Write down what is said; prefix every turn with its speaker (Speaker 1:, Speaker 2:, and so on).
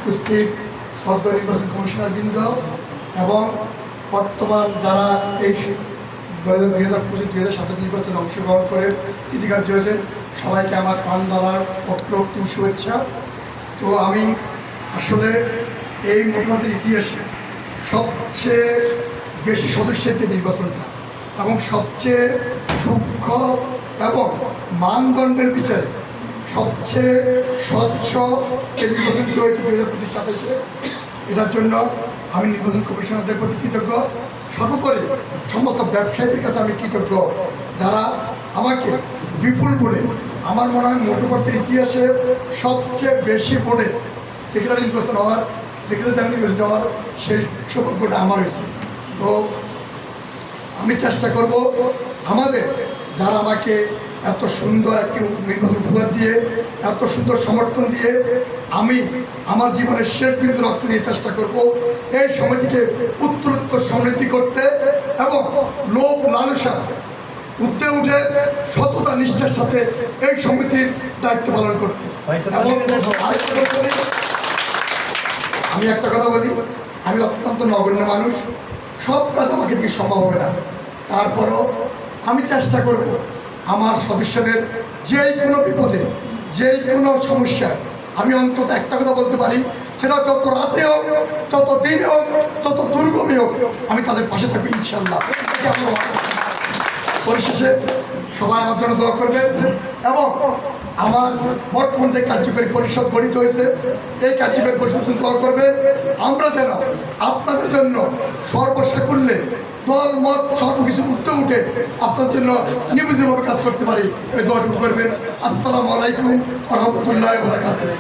Speaker 1: উপস্থিত সদ্য নির্বাচন কমিশনারবৃন্দ এবং বর্তমান যারা এই 2025-2027 নির্বাচনে অংশগ্রহণ করে কৃতিকার্য হয়েছেন সবাইকে আমার প্রাণদালার অপ্রতিম শুভেচ্ছা। তো আমি আসলে এই মোটমাসের ইতিহাসে সবচেয়ে বেশি সদস্যের যে নির্বাচনটা এবং সবচেয়ে সূক্ষ্ম এবং মানদণ্ডের বিচারে সবচেয়ে স্বচ্ছ এই নির্বাচনটি হয়েছে 2025-27-এ। এটার জন্য আমি নির্বাচন কমিশনারদের প্রতি কৃতজ্ঞ। সর্বোপরি সমস্ত ব্যবসায়ীদের কাছে আমি কৃতজ্ঞ যারা আমাকে বিপুল ভোটে, আমার মনে হয় মোটরপার্টির ইতিহাসে সবচেয়ে বেশি ভোটে সেক্রেটারি নির্বাচন হওয়ার, সেক্রেটারি জেনারেল নির্বাচিত হওয়ার সেই সৌভাগ্যটা আমার হয়েছে। তো আমি চেষ্টা করব আমাদের যারা আমাকে এত সুন্দর একটি নির্বাচন উপহার দিয়ে, এত সুন্দর সমর্থন দিয়ে আমি আমার জীবনের শেষ বিন্দু রক্ত দিয়ে চেষ্টা করব এই সমিতিকে উত্তরোত্তর সমৃদ্ধি করতে এবং লোভ লালসা উঠে উঠে সততা নিষ্ঠার সাথে এই সমিতির দায়িত্ব পালন করতে। এবং আমি একটা কথা বলি, আমি অত্যন্ত নগণ্য মানুষ, সব কাজ আমাকে দিয়ে সম্ভব হবে না। তারপরও আমি চেষ্টা করব আমার সদস্যদের যেই কোনো বিপদে, যেই কোনো সমস্যায় আমি অন্তত একটা কথা বলতে পারি, সেটা যত রাতে হোক, যত দিনে হোক, যত দুর্গমে হোক, আমি তাদের পাশে থাকবো ইনশাল্লাহ। পরিশেষে সবাই আমার জন্য দোয়া করবে এবং আমার বর্তমান যে কার্যকরী পরিষদ গঠিত হয়েছে এই কার্যকরী পরিষদ দোয়া করবে আমরা যেন আপনাদের জন্য সর্বসাকুল্যে দল মত সর্বকিছু উঠতে উঠে আপনার জন্য নিয়মিতভাবে কাজ করতে পারি। এই দোয়াটুকু করবেন। আসসালামু আলাইকুম ওয়া রাহমাতুল্লাহি ওয়া বারাকাতুহু।